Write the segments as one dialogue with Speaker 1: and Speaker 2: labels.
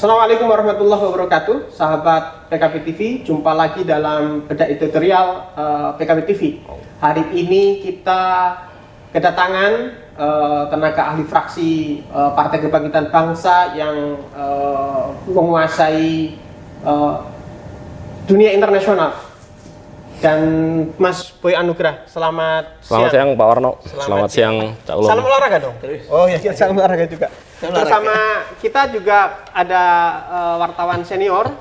Speaker 1: Assalamualaikum warahmatullahi wabarakatuh, sahabat PKB TV. Jumpa lagi dalam bedah editorial PKB TV. Hari ini kita kedatangan tenaga ahli fraksi Partai Kebangkitan Bangsa yang menguasai dunia internasional. Dan Mas Boy Anugrah, selamat
Speaker 2: siang Pak Warno. Selamat siang Cak Ulum.
Speaker 1: Salam olahraga dong. Oh iya, salam olahraga juga. Bersama kita juga ada wartawan senior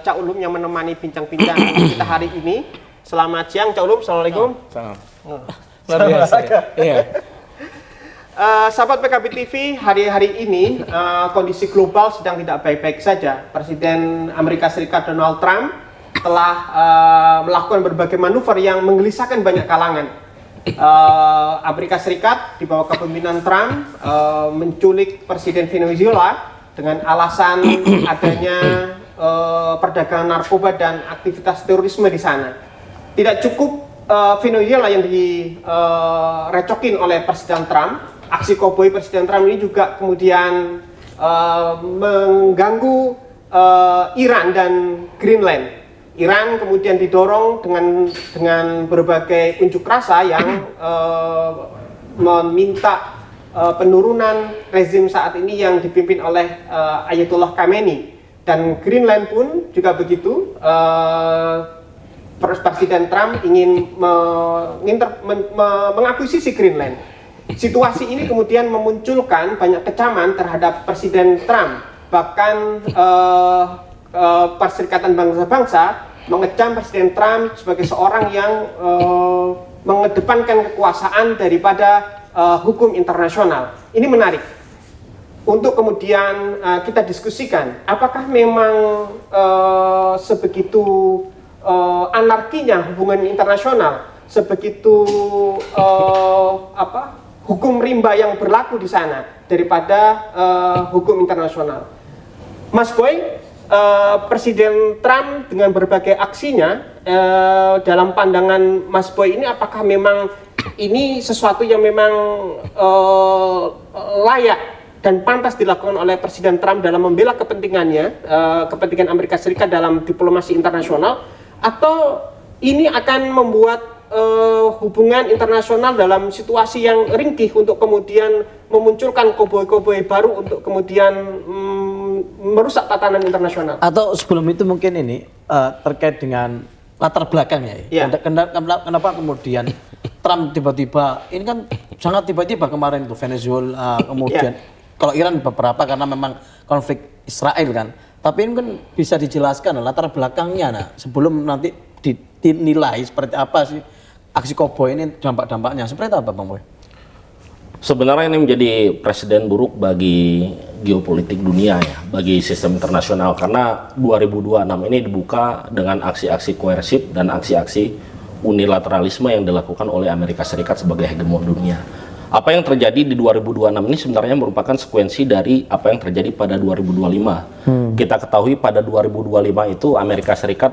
Speaker 1: Cak Ulum yang menemani bincang-bincang kita hari ini. Selamat siang Cak Ulum. Assalamualaikum.
Speaker 3: Luar biasa. Iya.
Speaker 1: Sahabat PKB TV, hari-hari ini kondisi global sedang tidak baik-baik saja. Presiden Amerika Serikat Donald Trump telah melakukan berbagai manuver yang menggelisahkan banyak kalangan. Amerika Serikat di bawah kepemimpinan Trump menculik Presiden Venezuela dengan alasan adanya perdagangan narkoba dan aktivitas terorisme di sana. Tidak cukup Venezuela yang direcokin oleh Presiden Trump, aksi koboi Presiden Trump ini juga kemudian mengganggu Iran dan Greenland. Iran kemudian didorong dengan berbagai unjuk rasa yang meminta penurunan rezim saat ini yang dipimpin oleh Ayatollah Khamenei, dan Greenland pun juga begitu. Presiden Trump ingin mengakuisisi Greenland. Situasi ini kemudian memunculkan banyak kecaman terhadap Presiden Trump. Bahkan Perserikatan Bangsa-Bangsa mengecam Presiden Trump sebagai seorang yang mengedepankan kekuasaan daripada hukum internasional. Ini menarik untuk kemudian kita diskusikan. Apakah memang sebegitu anarkinya hubungan internasional, sebegitu hukum rimba yang berlaku di sana daripada hukum internasional? Mas Boy, Presiden Trump dengan berbagai aksinya, dalam pandangan Mas Boy ini, apakah memang ini sesuatu yang memang layak dan pantas dilakukan oleh Presiden Trump dalam membela kepentingannya, kepentingan Amerika Serikat dalam diplomasi internasional, atau ini akan membuat hubungan internasional dalam situasi yang ringkih untuk kemudian memunculkan koboi-koboi baru untuk kemudian merusak tatanan internasional?
Speaker 3: Atau sebelum itu mungkin ini terkait dengan latar belakangnya ya. Kenapa kemudian Trump tiba-tiba, ini kan sangat tiba-tiba kemarin tuh Venezuela, kemudian kalau Iran beberapa karena memang konflik Israel kan. Tapi ini kan bisa dijelaskan latar belakangnya, nah sebelum nanti dinilai seperti apa sih aksi koboi ini, dampak-dampaknya seperti apa Bang Boy?
Speaker 2: Sebenarnya ini menjadi presiden buruk bagi geopolitik dunia ya, bagi sistem internasional, karena 2026 ini dibuka dengan aksi-aksi koersif dan aksi-aksi unilateralisme yang dilakukan oleh Amerika Serikat sebagai hegemon dunia. Apa yang terjadi di 2026 ini sebenarnya merupakan sekuensi dari apa yang terjadi pada 2025. Kita ketahui pada 2025 itu Amerika Serikat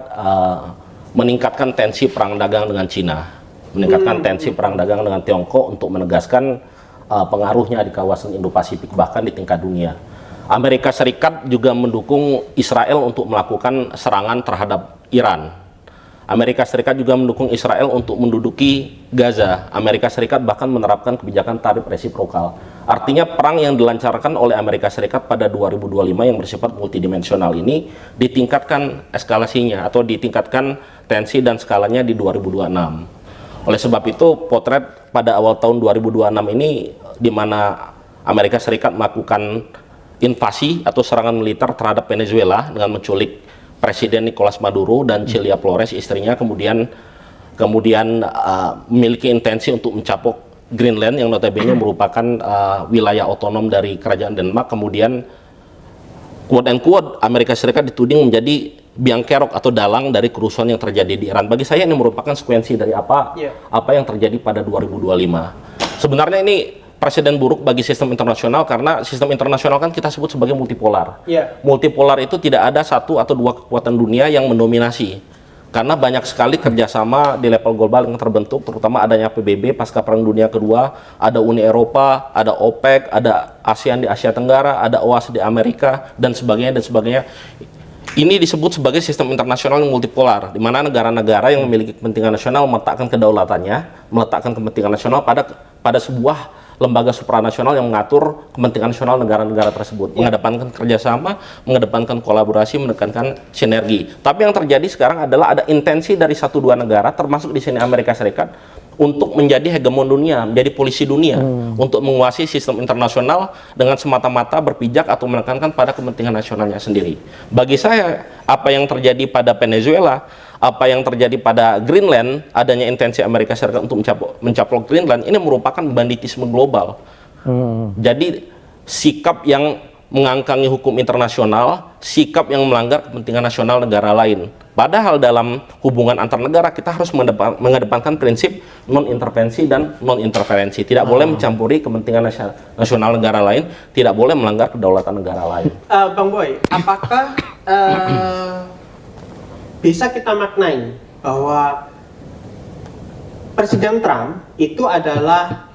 Speaker 2: meningkatkan tensi perang dagang dengan Cina, meningkatkan tensi perang dagang dengan Tiongkok untuk menegaskan pengaruhnya di kawasan Indo-Pasifik, bahkan di tingkat dunia. Amerika Serikat juga mendukung Israel untuk melakukan serangan terhadap Iran. Amerika Serikat juga mendukung Israel untuk menduduki Gaza. Amerika Serikat bahkan menerapkan kebijakan tarif resiprokal. Artinya perang yang dilancarkan oleh Amerika Serikat pada 2025 yang bersifat multidimensional ini ditingkatkan eskalasinya atau ditingkatkan tensi dan skalanya di 2026. Oleh sebab itu, potret pada awal tahun 2026 ini di mana Amerika Serikat melakukan invasi atau serangan militer terhadap Venezuela dengan menculik Presiden Nicolas Maduro dan Celia Flores istrinya, kemudian memiliki intensi untuk mencapok Greenland yang notabene merupakan wilayah otonom dari kerajaan Denmark. Kemudian quote and quote Amerika Serikat dituding menjadi biang kerok atau dalang dari kerusuhan yang terjadi di Iran. Bagi saya ini merupakan sekuensi dari apa yang terjadi pada 2025. Sebenarnya ini presiden buruk bagi sistem internasional, karena sistem internasional kan kita sebut sebagai multipolar. Multipolar itu tidak ada satu atau dua kekuatan dunia yang mendominasi. Karena banyak sekali kerjasama di level global yang terbentuk, terutama adanya PBB pasca Perang Dunia Kedua, ada Uni Eropa, ada OPEC, ada ASEAN di Asia Tenggara, ada OAS di Amerika, dan sebagainya, dan sebagainya. Ini disebut sebagai sistem internasional yang multipolar, di mana negara-negara yang memiliki kepentingan nasional meletakkan kedaulatannya, meletakkan kepentingan nasional pada sebuah lembaga supranasional yang mengatur kepentingan nasional negara-negara tersebut, mengedepankan kerjasama, mengedepankan kolaborasi, menekankan sinergi. Tapi yang terjadi sekarang adalah ada intensi dari 1-2 negara, termasuk di sini Amerika Serikat, untuk menjadi hegemon dunia, menjadi polisi dunia, untuk menguasai sistem internasional dengan semata-mata berpijak atau menekankan pada kepentingan nasionalnya sendiri. Bagi saya, apa yang terjadi pada Venezuela, apa yang terjadi pada Greenland, adanya intensi Amerika Serikat untuk mencaplok Greenland, ini merupakan banditisme global. Jadi sikap yang mengangkangi hukum internasional, sikap yang melanggar kepentingan nasional negara lain. Padahal dalam hubungan antar negara kita harus mengedepankan prinsip non-intervensi dan non-interferensi. Tidak boleh mencampuri kepentingan nasional negara lain, tidak boleh melanggar kedaulatan negara lain.
Speaker 1: Bang Boy, apakah bisa kita maknai bahwa Presiden Trump itu adalah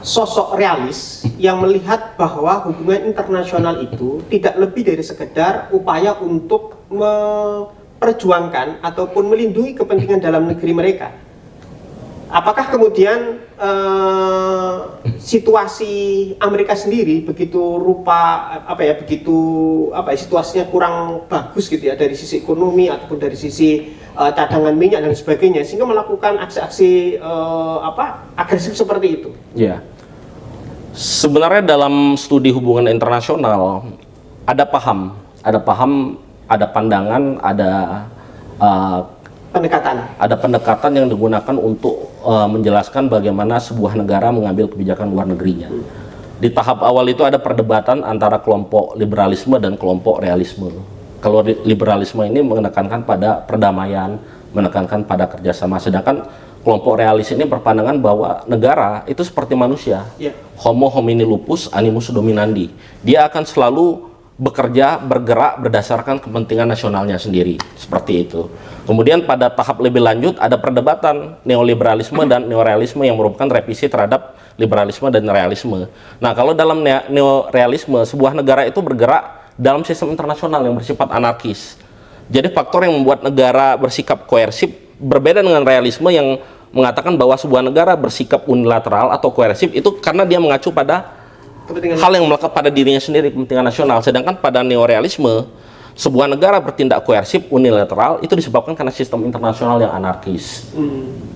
Speaker 1: sosok realis yang melihat bahwa hubungan internasional itu tidak lebih dari sekedar upaya untuk memperjuangkan ataupun melindungi kepentingan dalam negeri mereka? Apakah kemudian situasi Amerika sendiri situasinya kurang bagus gitu ya dari sisi ekonomi ataupun dari sisi cadangan minyak dan sebagainya, sehingga melakukan aksi-aksi agresif seperti itu?
Speaker 2: Ya, sebenarnya dalam studi hubungan internasional ada pandangan, ada pendekatan yang digunakan untuk menjelaskan bagaimana sebuah negara mengambil kebijakan luar negerinya. Di tahap awal itu ada perdebatan antara kelompok liberalisme dan kelompok realisme. Kalau liberalisme ini menekankan pada perdamaian, menekankan pada kerjasama, sedangkan kelompok realis ini berpandangan bahwa negara itu seperti manusia, homo homini lupus animus dominandi. Dia akan selalu bekerja, bergerak berdasarkan kepentingan nasionalnya sendiri, seperti itu. Kemudian pada tahap lebih lanjut ada perdebatan neoliberalisme dan neorealisme yang merupakan revisi terhadap liberalisme dan realisme. Nah, kalau dalam neorealisme, sebuah negara itu bergerak dalam sistem internasional yang bersifat anarkis. Jadi faktor yang membuat negara bersikap koersif berbeda dengan realisme yang mengatakan bahwa sebuah negara bersikap unilateral atau koersif itu karena dia mengacu pada hal yang melekat pada dirinya sendiri, kepentingan nasional. Sedangkan pada neorealisme, sebuah negara bertindak koersif, unilateral, itu disebabkan karena sistem internasional yang anarkis.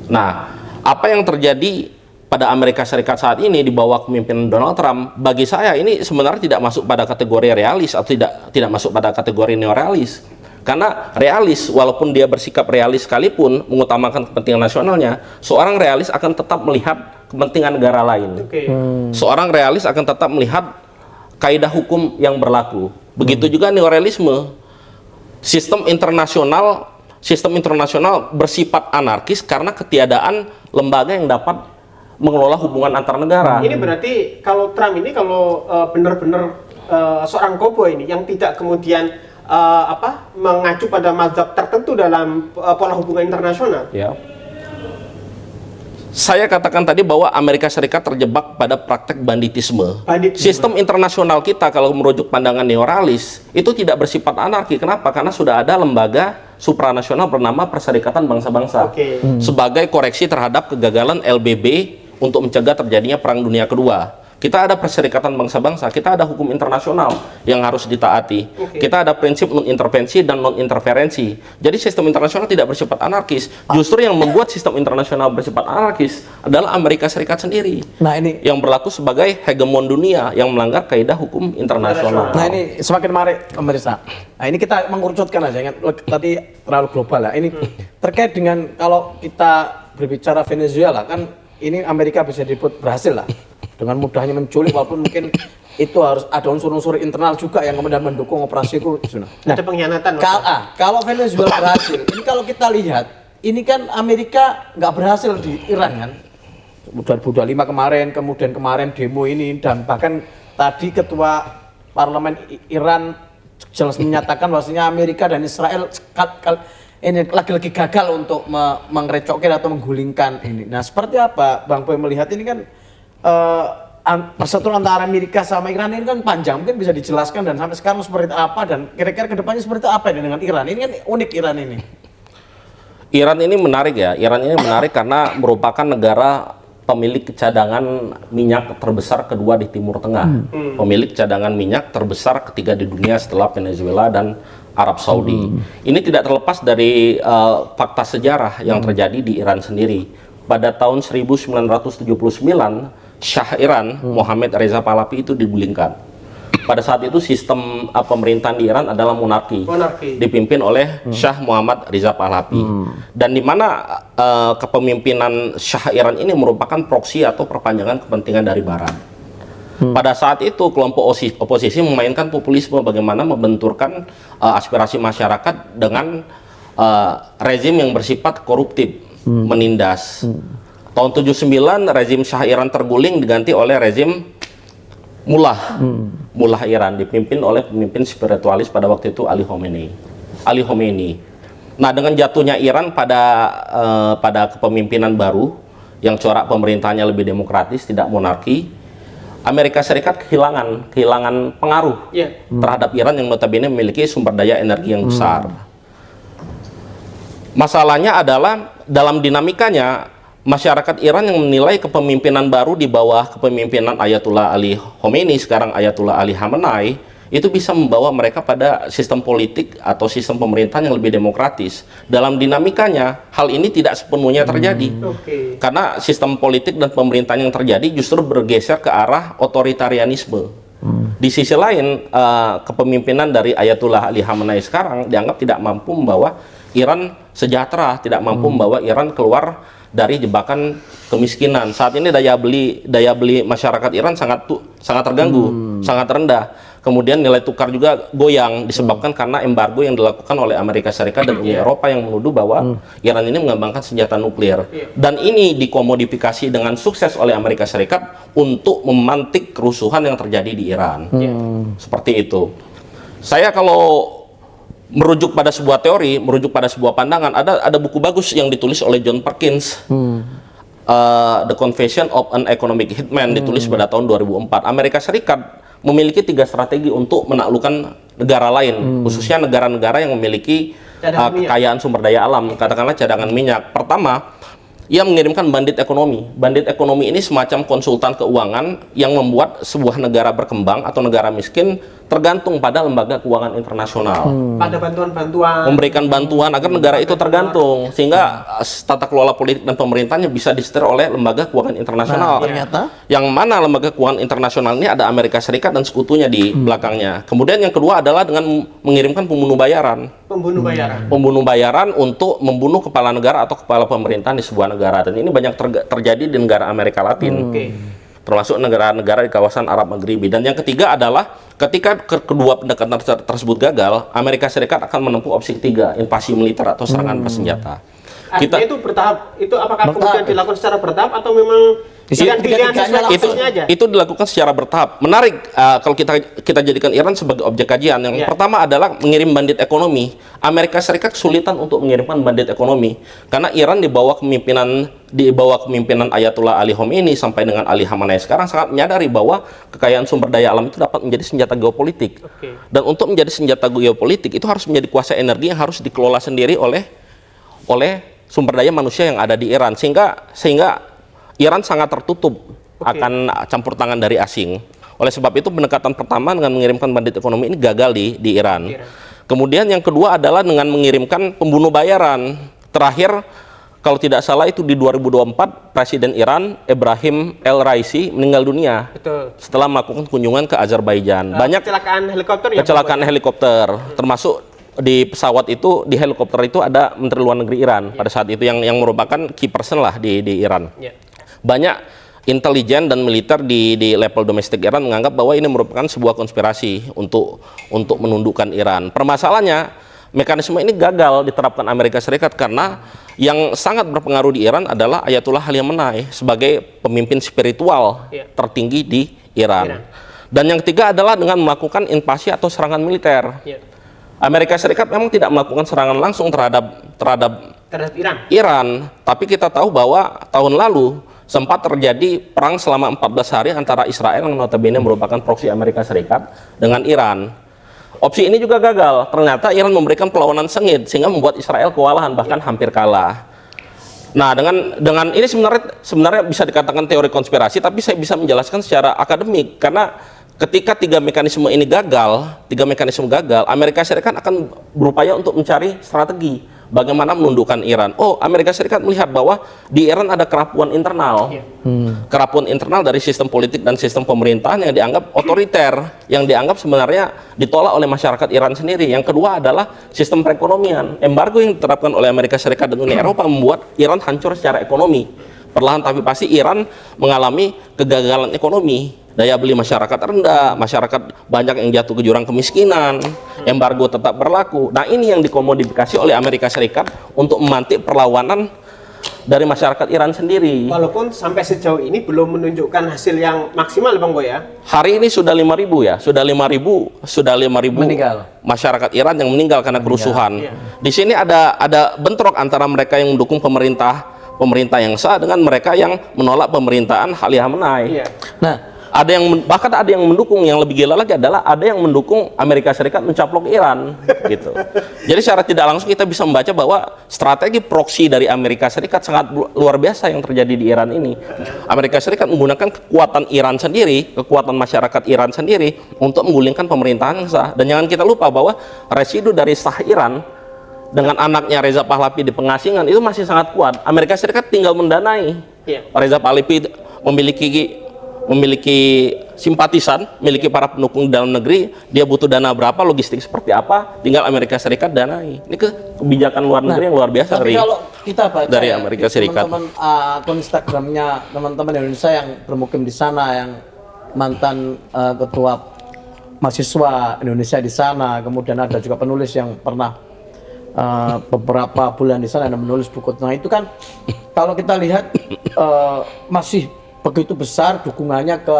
Speaker 2: Nah, apa yang terjadi pada Amerika Serikat saat ini di bawah kepemimpinan Donald Trump, bagi saya ini sebenarnya tidak masuk pada kategori realis atau tidak masuk pada kategori neorealis. Karena realis, walaupun dia bersikap realis sekalipun, mengutamakan kepentingan nasionalnya, seorang realis akan tetap melihat kepentingan negara lain. Seorang realis akan tetap melihat kaidah hukum yang berlaku. Begitu juga neorealisme. Sistem internasional bersifat anarkis karena ketiadaan lembaga yang dapat mengelola hubungan antar negara.
Speaker 1: Ini berarti kalau Trump ini benar-benar seorang koboi ini yang tidak kemudian mengacu pada mazhab tertentu dalam pola hubungan internasional.
Speaker 2: Ya. Saya katakan tadi bahwa Amerika Serikat terjebak pada praktek banditisme. Sistem internasional kita kalau merujuk pandangan neorealis itu tidak bersifat anarki. Kenapa? Karena sudah ada lembaga supranasional bernama Perserikatan Bangsa-Bangsa sebagai koreksi terhadap kegagalan LBB untuk mencegah terjadinya Perang Dunia Kedua. Kita ada Perserikatan Bangsa-Bangsa, kita ada hukum internasional yang harus ditaati. Kita ada prinsip non-intervensi dan non-interferensi. Jadi sistem internasional tidak bersifat anarkis. Justru yang membuat sistem internasional bersifat anarkis adalah Amerika Serikat sendiri. Nah, ini yang berlaku sebagai hegemon dunia yang melanggar kaidah hukum internasional.
Speaker 3: Nah, ini semakin menarik, pemirsa. Nah, ini kita mengerucutkan aja, tadi terlalu global ya. Ini terkait dengan kalau kita berbicara Venezuela, kan ini Amerika bisa disebut berhasil lah dengan mudahnya menculik, walaupun mungkin itu harus ada unsur-unsur internal juga yang kemudian mendukung operasi itu.
Speaker 1: Nah, ada pengkhianatan.
Speaker 3: Kalau Venezuela berhasil, ini kalau kita lihat, ini kan Amerika nggak berhasil di Iran kan, 2025 kemarin, kemudian kemarin demo ini, dan bahkan tadi ketua parlemen Iran jelas menyatakan bahwasanya Amerika dan Israel ini lagi-lagi gagal untuk mengrecokkan atau menggulingkan ini. Nah, seperti apa Bang Boy melihat ini kan persatuan antara Amerika sama Iran ini kan panjang, mungkin bisa dijelaskan dan sampai sekarang seperti apa dan kira-kira kedepannya seperti apa ini dengan Iran? Ini kan unik Iran ini.
Speaker 2: Iran ini menarik ya. Iran ini menarik karena merupakan negara pemilik cadangan minyak terbesar kedua di Timur Tengah. Pemilik cadangan minyak terbesar ketiga di dunia setelah Venezuela dan Arab Saudi. Ini tidak terlepas dari fakta sejarah yang terjadi di Iran sendiri. Pada tahun 1979, Shah Iran, Mohammad Reza Pahlavi itu digulingkan. Pada saat itu sistem pemerintahan di Iran adalah monarki. Dipimpin oleh Shah Muhammad Reza Pahlavi. Dan di mana kepemimpinan Shah Iran ini merupakan proksi atau perpanjangan kepentingan dari Barat. Pada saat itu kelompok oposisi memainkan populisme bagaimana membenturkan aspirasi masyarakat dengan rezim yang bersifat koruptif, menindas. Tahun 79 rezim Shah Iran terguling diganti oleh rezim Mullah Iran dipimpin oleh pemimpin spiritualis pada waktu itu Ali Khomeini. Nah, dengan jatuhnya Iran pada kepemimpinan baru yang corak pemerintahnya lebih demokratis, tidak monarki, Amerika Serikat kehilangan pengaruh terhadap Iran yang notabene memiliki sumber daya energi yang besar. Masalahnya adalah dalam dinamikanya masyarakat Iran yang menilai kepemimpinan baru di bawah kepemimpinan Ayatullah Ali Khomeini, sekarang Ayatullah Ali Khamenei, itu bisa membawa mereka pada sistem politik atau sistem pemerintahan yang lebih demokratis. Dalam dinamikanya, hal ini tidak sepenuhnya terjadi. Karena sistem politik dan pemerintahan yang terjadi justru bergeser ke arah otoritarianisme. Di sisi lain, kepemimpinan dari Ayatullah Ali Khamenei sekarang dianggap tidak mampu membawa Iran sejahtera, tidak mampu membawa Iran keluar dari jebakan kemiskinan. Saat ini daya beli masyarakat Iran sangat terganggu, sangat rendah. Kemudian nilai tukar juga goyang disebabkan karena embargo yang dilakukan oleh Amerika Serikat dan Uni Eropa yang menuduh bahwa Iran ini mengembangkan senjata nuklir. Dan ini dikomodifikasi dengan sukses oleh Amerika Serikat untuk memantik kerusuhan yang terjadi di Iran. Seperti itu. Saya kalau merujuk pada sebuah teori, merujuk pada sebuah pandangan, ada buku bagus yang ditulis oleh John Perkins, The Confession of an Economic Hitman, ditulis pada tahun 2004. Amerika Serikat memiliki 3 strategi untuk menaklukkan negara lain, khususnya negara-negara yang memiliki kekayaan sumber daya alam, katakanlah cadangan minyak. Pertama, ia mengirimkan bandit ekonomi. Bandit ekonomi ini semacam konsultan keuangan yang membuat sebuah negara berkembang atau negara miskin tergantung pada lembaga keuangan internasional.
Speaker 1: Pada bantuan-bantuan.
Speaker 2: Memberikan bantuan agar negara itu tergantung, sehingga tata kelola politik dan pemerintahnya bisa disetir oleh lembaga keuangan internasional.
Speaker 3: Ternyata
Speaker 2: Yang mana lembaga keuangan internasional ini ada Amerika Serikat dan sekutunya di belakangnya. Kemudian yang kedua adalah dengan mengirimkan pembunuh bayaran. Pembunuh bayaran untuk membunuh kepala negara atau kepala pemerintahan di sebuah negara. Dan ini banyak terjadi di negara Amerika Latin. Termasuk negara-negara di kawasan Arab Maghribi. Dan yang ketiga adalah ketika kedua pendekatan tersebut gagal, Amerika Serikat akan menempuh opsi ketiga, invasi militer atau serangan bersenjata.
Speaker 1: Artinya itu bertahap. Itu apakah kemudian dilakukan secara bertahap atau memang pilihan sesuai kasusnya aja?
Speaker 2: Itu dilakukan secara bertahap. Menarik kalau kita jadikan Iran sebagai objek kajian. Yang pertama adalah mengirim bandit ekonomi. Amerika Serikat kesulitan untuk mengirimkan bandit ekonomi karena Iran di bawah kepemimpinan Ayatullah Ali Khomeini sampai dengan Ali Khamenei sekarang sangat menyadari bahwa kekayaan sumber daya alam itu dapat menjadi senjata geopolitik. Dan untuk menjadi senjata geopolitik itu harus menjadi kuasa energi yang harus dikelola sendiri oleh sumber daya manusia yang ada di Iran, sehingga Iran sangat tertutup akan campur tangan dari asing. Oleh sebab itu pendekatan pertama dengan mengirimkan bandit ekonomi ini gagal di Iran. Kemudian yang kedua adalah dengan mengirimkan pembunuh bayaran. Terakhir kalau tidak salah itu di 2024 Presiden Iran Ebrahim El-Raisi meninggal dunia setelah melakukan kunjungan ke Azerbaijan. Banyak kecelakaan helikopter termasuk di pesawat itu, di helikopter itu ada Menteri Luar Negeri Iran pada saat itu yang merupakan key person lah di Iran. Banyak intelijen dan militer di level domestik Iran menganggap bahwa ini merupakan sebuah konspirasi untuk menundukkan Iran. Permasalahannya, mekanisme ini gagal diterapkan Amerika Serikat karena yang sangat berpengaruh di Iran adalah Ayatullah Ali Khamenei sebagai pemimpin spiritual tertinggi di Iran. Dan yang ketiga adalah dengan melakukan invasi atau serangan militer. Amerika Serikat memang tidak melakukan serangan langsung terhadap terhadap
Speaker 1: Iran.
Speaker 2: Iran, tapi kita tahu bahwa tahun lalu sempat terjadi perang selama 14 hari antara Israel yang notabene merupakan proksi Amerika Serikat dengan Iran. Opsi ini juga gagal. Ternyata Iran memberikan perlawanan sengit sehingga membuat Israel kewalahan, bahkan hampir kalah. Nah, dengan ini sebenarnya bisa dikatakan teori konspirasi, tapi saya bisa menjelaskan secara akademik karena ketika tiga mekanisme gagal, Amerika Serikat akan berupaya untuk mencari strategi bagaimana menundukkan Iran. Oh, Amerika Serikat melihat bahwa di Iran ada kerapuan internal. Kerapuan internal dari sistem politik dan sistem pemerintahan yang dianggap otoriter, yang dianggap sebenarnya ditolak oleh masyarakat Iran sendiri. Yang kedua adalah sistem perekonomian. Embargo yang diterapkan oleh Amerika Serikat dan Uni Eropa membuat Iran hancur secara ekonomi. Perlahan tapi pasti Iran mengalami kegagalan ekonomi. Daya beli masyarakat rendah, masyarakat banyak yang jatuh ke jurang kemiskinan, embargo tetap berlaku. Nah, ini yang dikomodifikasi oleh Amerika Serikat untuk memantik perlawanan dari masyarakat Iran sendiri.
Speaker 1: Walaupun sampai sejauh ini belum menunjukkan hasil yang maksimal, Bang Boy ya.
Speaker 2: Hari ini sudah 5.000 ya, sudah 5.000
Speaker 3: meninggal.
Speaker 2: Masyarakat Iran yang meninggal karena kerusuhan. Di sini ada bentrok antara mereka yang mendukung pemerintah yang sah dengan mereka yang menolak pemerintahan Ali Khamenei. Nah, bahkan ada yang mendukung, yang lebih gila lagi adalah ada yang mendukung Amerika Serikat mencaplok Iran gitu. Jadi secara tidak langsung kita bisa membaca bahwa strategi proksi dari Amerika Serikat sangat luar biasa yang terjadi di Iran ini. Amerika Serikat menggunakan kekuatan Iran sendiri, kekuatan masyarakat Iran sendiri untuk menggulingkan pemerintahan yang sah. Dan jangan kita lupa bahwa residu dari sah Iran dengan anaknya Reza Pahlavi di pengasingan itu masih sangat kuat. Amerika Serikat tinggal mendanai. Reza Pahlavi memiliki simpatisan, memiliki para pendukung di dalam negeri, dia butuh dana berapa, logistik seperti apa, tinggal Amerika Serikat danai. Ini kebijakan luar negeri yang luar biasa
Speaker 3: tapi kalau kita baca
Speaker 2: dari Amerika Serikat.
Speaker 3: Teman-teman akun Instagramnya teman-teman Indonesia yang bermukim di sana, yang mantan ketua mahasiswa Indonesia di sana, kemudian ada juga penulis yang pernah beberapa bulan di sana dan menulis buku. Nah, itu kan kalau kita lihat masih begitu besar dukungannya ke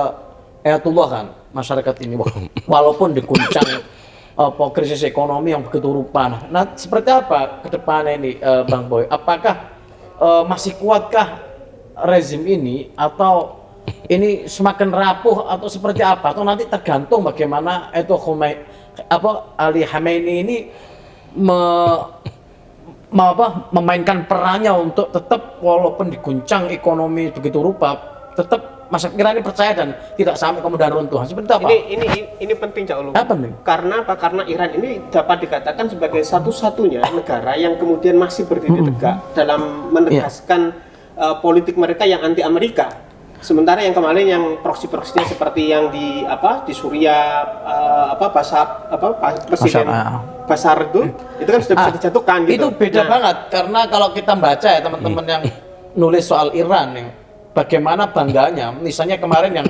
Speaker 3: Ayatullah kan masyarakat ini, walaupun diguncang krisis ekonomi yang begitu rupa. Nah, seperti apa ke depannya ini, Bang Boy? Apakah masih kuatkah rezim ini, atau ini semakin rapuh, atau seperti apa? Atau nanti tergantung bagaimana Ali Khamenei ini memainkan perannya untuk tetap walaupun diguncang ekonomi begitu rupa, tetap masyarakat Iran ini percaya dan tidak sampai kemudian runtuh. Seperti apa?
Speaker 1: Ini penting, Cak Ulu.
Speaker 3: Apa nih?
Speaker 1: Karena apa? Karena Iran ini dapat dikatakan sebagai satu-satunya negara yang kemudian masih berdiri tegak dalam menegaskan politik mereka yang anti Amerika. Sementara yang kemarin yang proksi-proksinya seperti yang di Suriah, Presiden Bashar itu kan sudah bisa dijatuhkan gitu.
Speaker 3: Itu beda banget, karena kalau kita baca ya teman-teman yang nulis soal Iran nih, bagaimana bangganya, misalnya kemarin yang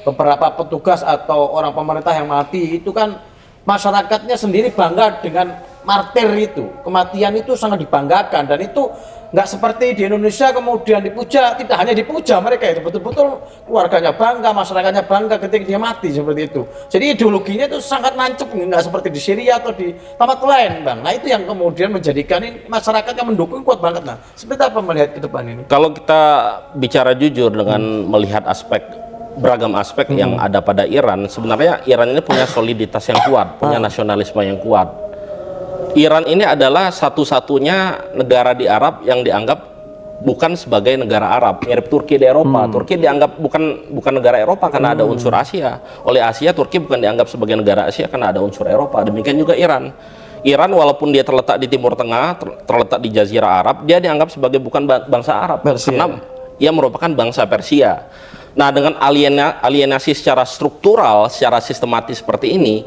Speaker 3: beberapa petugas atau orang pemerintah yang mati itu kan masyarakatnya sendiri bangga dengan martir itu, kematian itu sangat dibanggakan, dan itu nggak seperti di Indonesia kemudian dipuja. Tidak hanya dipuja, mereka itu betul-betul keluarganya bangga, masyarakatnya bangga ketika dia mati seperti itu. Jadi ideologinya itu sangat nancep, nggak seperti di Syria atau di tempat lain, Bang. Nah, itu yang kemudian menjadikan ini masyarakat yang mendukung kuat banget. Nah, seperti apa melihat ke depan ini?
Speaker 2: Kalau kita bicara jujur dengan melihat beragam aspek yang ada pada Iran, sebenarnya Iran ini punya soliditas yang kuat, punya nasionalisme yang kuat. Iran ini adalah satu-satunya negara di Arab yang dianggap bukan sebagai negara Arab, mirip Turki di Eropa. Turki dianggap bukan negara Eropa karena ada unsur Asia. Oleh Asia, Turki bukan dianggap sebagai negara Asia karena ada unsur Eropa. Demikian juga Iran. Iran walaupun dia terletak di Timur Tengah, terletak di Jazirah Arab, dia dianggap sebagai bukan bangsa Arab karena ia merupakan bangsa Persia. Nah, dengan alienasi secara struktural, secara sistematis seperti ini,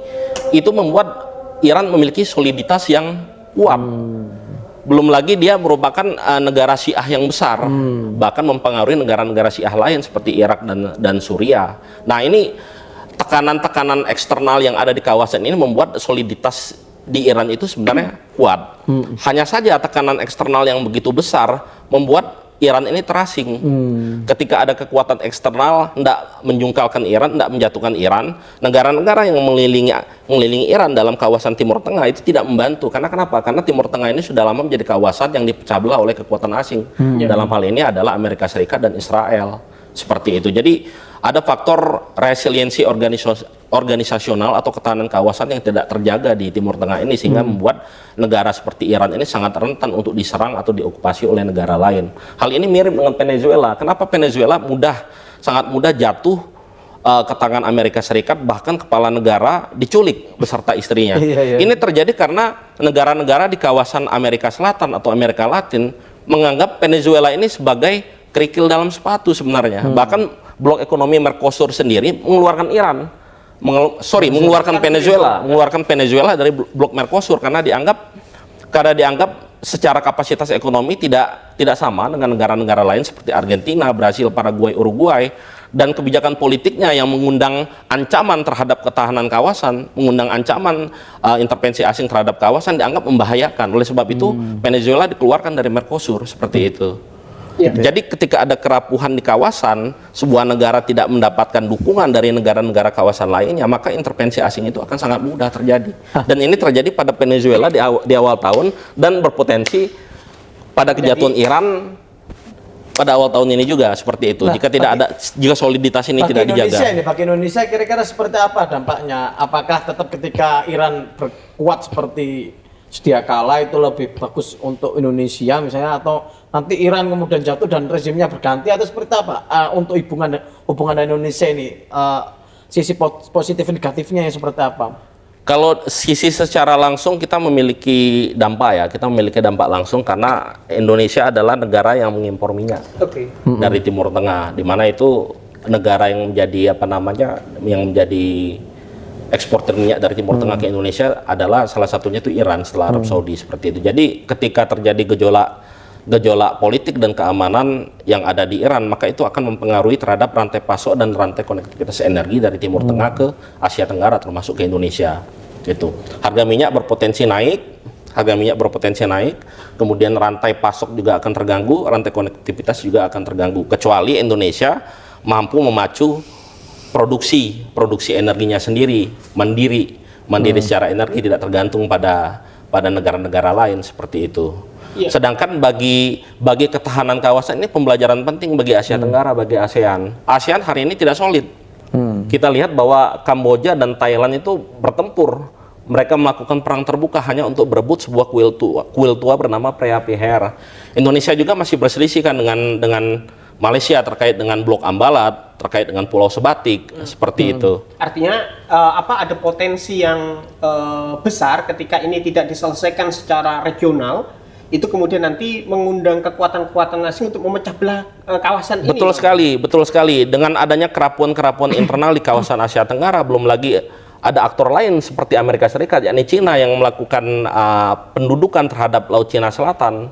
Speaker 2: itu membuat Iran memiliki soliditas yang kuat. Belum lagi dia merupakan negara Syiah yang besar, bahkan mempengaruhi negara-negara Syiah lain seperti Irak dan Suriah. Nah, ini tekanan-tekanan eksternal yang ada di kawasan ini membuat soliditas di Iran itu sebenarnya kuat. Hanya saja tekanan eksternal yang begitu besar membuat Iran ini terasing. Ketika ada kekuatan eksternal hendak menjungkalkan Iran, hendak menjatuhkan Iran, negara-negara yang mengelilingi Iran dalam kawasan Timur Tengah itu tidak membantu. Karena kenapa? Karena Timur Tengah ini sudah lama menjadi kawasan yang dipecah belah oleh kekuatan asing. Dalam hal ini adalah Amerika Serikat dan Israel. Seperti itu. Jadi ada faktor resiliensi organisasional atau ketahanan kawasan yang tidak terjaga di Timur Tengah ini, sehingga membuat negara seperti Iran ini sangat rentan untuk diserang atau diokupasi oleh negara lain. Hal ini mirip dengan Venezuela. Kenapa Venezuela sangat mudah jatuh ke tangan Amerika Serikat, bahkan kepala negara diculik beserta istrinya. Ini terjadi karena negara-negara di kawasan Amerika Selatan atau Amerika Latin menganggap Venezuela ini sebagai kerikil dalam sepatu sebenarnya. Bahkan blok ekonomi Mercosur sendiri mengeluarkan mengeluarkan Venezuela dari blok Mercosur karena dianggap secara kapasitas ekonomi tidak sama dengan negara-negara lain seperti Argentina, Brasil, Paraguay, Uruguay, dan kebijakan politiknya yang mengundang ancaman terhadap ketahanan kawasan, mengundang ancaman intervensi asing terhadap kawasan dianggap membahayakan. Oleh sebab itu Venezuela dikeluarkan dari Mercosur seperti itu. Jadi ketika ada kerapuhan di kawasan, sebuah negara tidak mendapatkan dukungan dari negara-negara kawasan lainnya, maka intervensi asing itu akan sangat mudah terjadi. Dan ini terjadi pada Venezuela di awal tahun dan berpotensi pada kejatuhan Iran pada awal tahun ini juga seperti itu. Jika soliditas ini tidak dijaga.
Speaker 3: Bagi Indonesia kira-kira seperti apa dampaknya? Apakah tetap ketika Iran berkuat seperti sedia kala itu lebih bagus untuk Indonesia misalnya, atau nanti Iran kemudian jatuh dan rezimnya berganti, atau seperti apa untuk hubungan Indonesia ini, sisi positif negatifnya yang seperti apa?
Speaker 2: Kalau sisi secara langsung kita memiliki dampak langsung karena Indonesia adalah negara yang mengimpor minyak dari Timur Tengah, di mana itu negara yang menjadi eksportir minyak dari Timur Tengah ke Indonesia adalah salah satunya itu Iran setelah Arab Saudi seperti itu. Jadi ketika terjadi gejolak politik dan keamanan yang ada di Iran, maka itu akan mempengaruhi terhadap rantai pasok dan rantai konektivitas energi dari Timur Tengah ke Asia Tenggara termasuk ke Indonesia. Gitu. Harga minyak berpotensi naik, kemudian rantai pasok juga akan terganggu, rantai konektivitas juga akan terganggu. Kecuali Indonesia mampu memacu produksi energinya sendiri, mandiri secara energi, tidak tergantung pada negara-negara lain seperti itu. Sedangkan bagi ketahanan kawasan ini pembelajaran penting bagi Asia Tenggara, bagi ASEAN. ASEAN hari ini tidak solid. Kita lihat bahwa Kamboja dan Thailand itu bertempur. Mereka melakukan perang terbuka hanya untuk berebut sebuah kuil tua bernama Preah Vihear. Indonesia juga masih berselisih kan dengan Malaysia terkait dengan Blok Ambalat, terkait dengan Pulau Sebatik, seperti itu.
Speaker 1: Artinya ada potensi yang besar ketika ini tidak diselesaikan secara regional, itu kemudian nanti mengundang kekuatan-kekuatan asing untuk memecah belah kawasan ini.
Speaker 2: Betul sekali. Dengan adanya kerapuan-kerapuan internal di kawasan Asia Tenggara, belum lagi ada aktor lain seperti Amerika Serikat, yakni Cina yang melakukan pendudukan terhadap Laut Cina Selatan.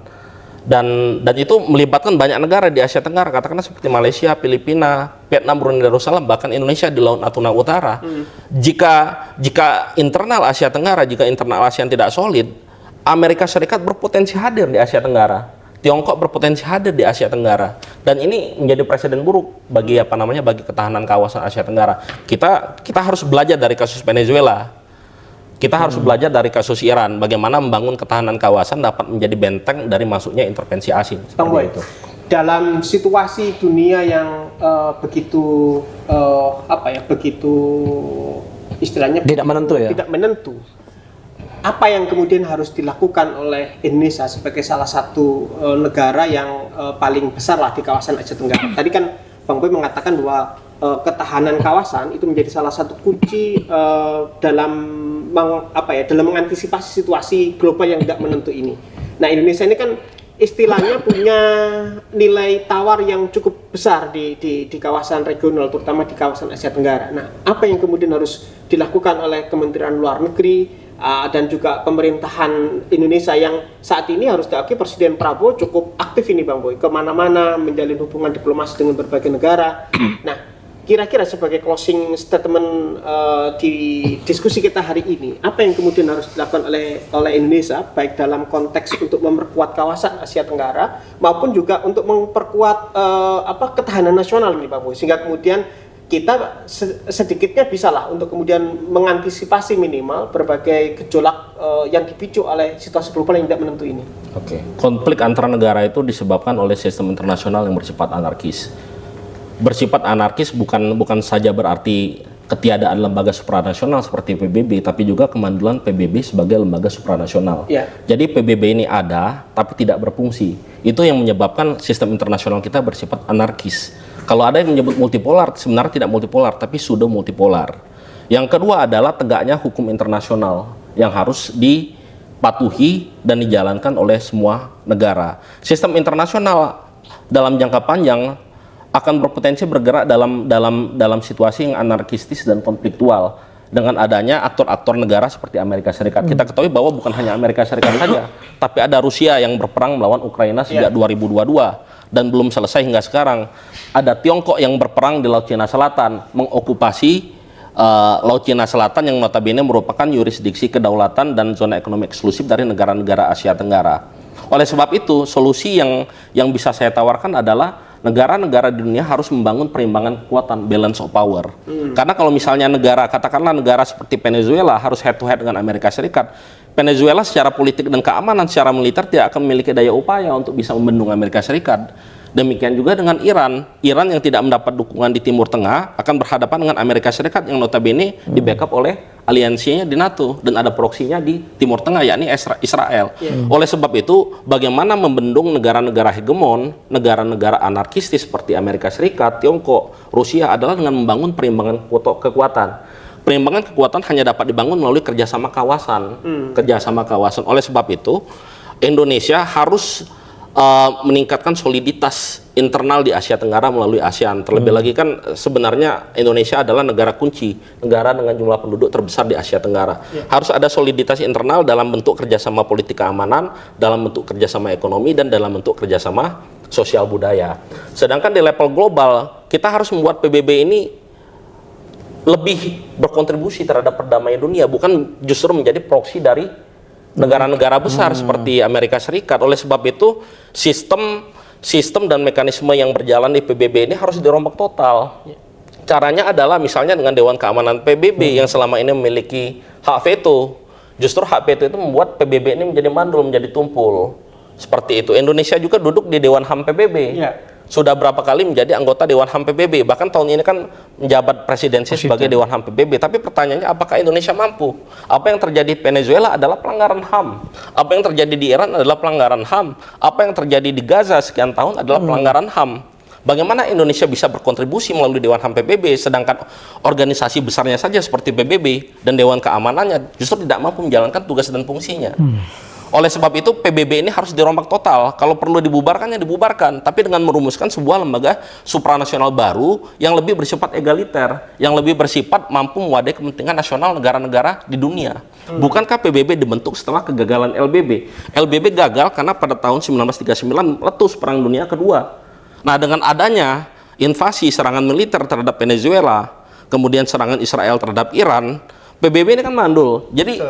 Speaker 2: Dan itu melibatkan banyak negara di Asia Tenggara, katakanlah seperti Malaysia, Filipina, Vietnam, Brunei Darussalam, bahkan Indonesia di Laut Natuna Utara. Jika internal Asia Tenggara, jika internal ASEAN tidak solid, Amerika Serikat berpotensi hadir di Asia Tenggara, Tiongkok berpotensi hadir di Asia Tenggara, dan ini menjadi presiden buruk bagi ketahanan kawasan Asia Tenggara. Kita harus belajar dari kasus Venezuela. Kita harus belajar dari kasus Iran, bagaimana membangun ketahanan kawasan dapat menjadi benteng dari masuknya intervensi asing. Itu.
Speaker 1: Dalam situasi dunia yang begitu istilahnya
Speaker 3: tidak
Speaker 1: menentu, apa yang kemudian harus dilakukan oleh Indonesia sebagai salah satu negara yang paling besar lah di kawasan Asia Tenggara? Tadi kan Bang Boy mengatakan bahwa ketahanan kawasan itu menjadi salah satu kunci dalam mengantisipasi situasi global yang tidak menentu ini. Nah, Indonesia ini kan istilahnya punya nilai tawar yang cukup besar di kawasan regional, terutama di kawasan Asia Tenggara. Nah, apa yang kemudian harus dilakukan oleh Kementerian Luar Negeri dan juga pemerintahan Indonesia yang saat ini harus diakui Presiden Prabowo cukup aktif ini Bang Boy, kemana-mana menjalin hubungan diplomasi dengan berbagai negara. Nah, kira-kira sebagai closing statement di diskusi kita hari ini, apa yang kemudian harus dilakukan oleh Indonesia, baik dalam konteks untuk memperkuat kawasan Asia Tenggara maupun juga untuk memperkuat ketahanan nasional ini, Bang Boy, sehingga kemudian kita sedikitnya bisalah untuk kemudian mengantisipasi minimal berbagai gejolak yang dipicu oleh situasi global yang tidak menentu ini.
Speaker 2: Oke. Konflik antara negara itu disebabkan oleh sistem internasional yang bersifat anarkis. Bersifat anarkis bukan saja berarti ketiadaan lembaga supranasional seperti PBB, tapi juga kemandulan PBB sebagai lembaga supranasional.
Speaker 1: Yeah.
Speaker 2: Jadi PBB ini ada tapi tidak berfungsi. Itu yang menyebabkan sistem internasional kita bersifat anarkis. Kalau ada yang menyebut multipolar, sebenarnya tidak multipolar tapi pseudo multipolar. Yang kedua adalah tegaknya hukum internasional yang harus dipatuhi dan dijalankan oleh semua negara. Sistem internasional dalam jangka panjang akan berpotensi bergerak dalam situasi yang anarkistis dan konfliktual dengan adanya aktor-aktor negara seperti Amerika Serikat. Kita ketahui bahwa bukan hanya Amerika Serikat saja, tapi ada Rusia yang berperang melawan Ukraina sejak 2022 dan belum selesai hingga sekarang. Ada Tiongkok yang berperang di Laut Cina Selatan, mengokupasi Laut Cina Selatan yang notabene merupakan yurisdiksi kedaulatan dan zona ekonomi eksklusif dari negara-negara Asia Tenggara. Oleh sebab itu, solusi yang bisa saya tawarkan adalah negara-negara di dunia harus membangun perimbangan kekuatan, balance of power. Karena kalau misalnya katakanlah negara seperti Venezuela harus head to head dengan Amerika Serikat, Venezuela secara politik dan keamanan secara militer tidak akan memiliki daya upaya untuk bisa membendung Amerika Serikat. Demikian juga dengan Iran yang tidak mendapat dukungan di Timur Tengah akan berhadapan dengan Amerika Serikat yang notabene di backup oleh aliansinya di NATO dan ada proksinya di Timur Tengah yakni Israel. Oleh sebab itu, bagaimana membendung negara-negara hegemon, negara-negara anarkistis seperti Amerika Serikat, Tiongkok, Rusia adalah dengan membangun perimbangan kekuatan. Perimbangan kekuatan hanya dapat dibangun melalui kerjasama kawasan. Oleh sebab itu, Indonesia harus meningkatkan soliditas internal di Asia Tenggara melalui ASEAN. Terlebih lagi kan sebenarnya Indonesia adalah negara kunci, negara dengan jumlah penduduk terbesar di Asia Tenggara. Harus ada soliditas internal dalam bentuk kerjasama politik keamanan, dalam bentuk kerjasama ekonomi, dan dalam bentuk kerjasama sosial budaya. Sedangkan di level global, kita harus membuat PBB ini lebih berkontribusi terhadap perdamaian dunia, bukan justru menjadi proksi dari negara-negara besar seperti Amerika Serikat. Oleh sebab itu, sistem dan mekanisme yang berjalan di PBB ini harus dirombak total. Caranya adalah misalnya dengan Dewan Keamanan PBB yang selama ini memiliki hak veto. Justru hak veto itu membuat PBB ini menjadi mandul, menjadi tumpul. Seperti itu. Indonesia juga duduk di Dewan HAM PBB. Sudah berapa kali menjadi anggota Dewan HAM PBB, bahkan tahun ini kan menjabat presidensi sebagai Dewan HAM PBB. Tapi pertanyaannya, apakah Indonesia mampu? Apa yang terjadi di Venezuela adalah pelanggaran HAM. Apa yang terjadi di Iran adalah pelanggaran HAM. Apa yang terjadi di Gaza sekian tahun adalah pelanggaran HAM. Bagaimana Indonesia bisa berkontribusi melalui Dewan HAM PBB, sedangkan organisasi besarnya saja seperti PBB dan Dewan Keamanannya justru tidak mampu menjalankan tugas dan fungsinya. Oleh sebab itu PBB ini harus dirombak total. Kalau perlu dibubarkan ya dibubarkan, tapi dengan merumuskan sebuah lembaga supranasional baru yang lebih bersifat egaliter, yang lebih bersifat mampu mewadahi kepentingan nasional negara-negara di dunia. Bukankah PBB dibentuk setelah kegagalan LBB? LBB gagal karena pada tahun 1939 meletus Perang Dunia Kedua. Nah, dengan adanya invasi serangan militer terhadap Venezuela, kemudian serangan Israel terhadap Iran, PBB ini kan mandul. Jadi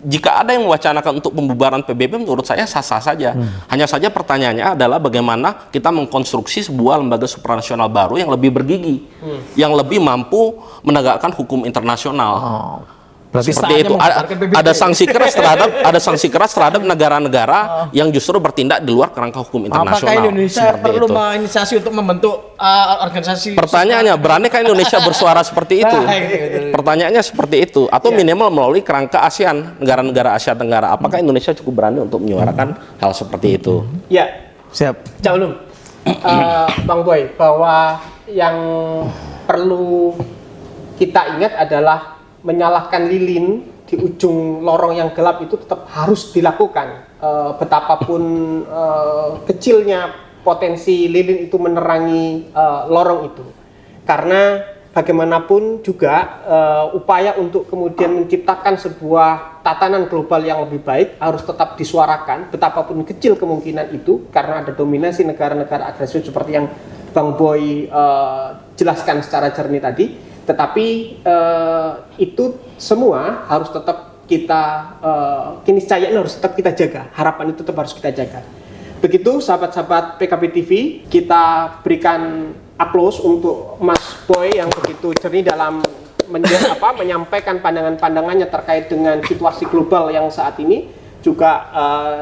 Speaker 2: jika ada yang mewacanakan untuk pembubaran PBB, menurut saya sah-sah saja. Hanya saja pertanyaannya adalah bagaimana kita mengkonstruksi sebuah lembaga supranasional baru yang lebih bergigi, yang lebih mampu menegakkan hukum internasional.
Speaker 3: Berarti
Speaker 2: seperti itu. Ada sanksi keras terhadap negara-negara yang justru bertindak di luar kerangka hukum internasional.
Speaker 3: Apakah Indonesia perlu menginisiasi untuk membentuk organisasi?
Speaker 2: Pertanyaannya, beranikah Indonesia bersuara seperti itu? Pertanyaannya seperti itu, atau minimal melalui kerangka ASEAN, negara-negara Asia Tenggara. Apakah Indonesia cukup berani untuk menyuarakan hal seperti itu?
Speaker 1: Ya,
Speaker 3: siap.
Speaker 1: Cak Ulum, Bang Boy, bahwa yang perlu kita ingat adalah menyalakan lilin di ujung lorong yang gelap itu tetap harus dilakukan. Betapapun kecilnya potensi lilin itu menerangi lorong itu. Karena bagaimanapun juga upaya untuk kemudian menciptakan sebuah tatanan global yang lebih baik harus tetap disuarakan, betapapun kecil kemungkinan itu, karena ada dominasi negara-negara agresif seperti yang Bang Boy jelaskan secara jernih tadi, tetapi itu semua harus tetap kita keniscayaan harus tetap kita jaga, harapan itu tetap harus kita jaga. Begitu sahabat-sahabat PKB TV, kita berikan aplaus untuk Mas Boy yang begitu jernih dalam menyampaikan pandangan-pandangannya terkait dengan situasi global yang saat ini, juga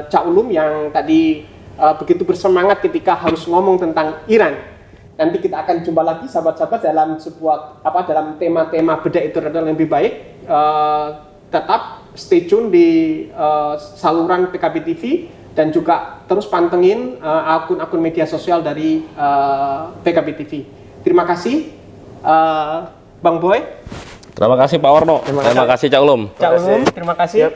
Speaker 1: Cak Ulum yang tadi begitu bersemangat ketika harus ngomong tentang Iran. Nanti kita akan jumpa lagi sahabat-sahabat dalam dalam tema-tema beda itu adalah yang lebih baik. Tetap stay tune di saluran PKB TV dan juga terus pantengin akun-akun media sosial dari PKB TV. Terima kasih Bang Boy.
Speaker 2: Terima kasih Pak Warno. Terima kasih Cak Ulum.
Speaker 1: Cak Ulum, terima kasih.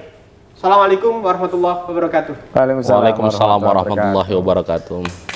Speaker 1: Assalamualaikum warahmatullahi wabarakatuh.
Speaker 2: Waalaikumsalam warahmatullahi wabarakatuh.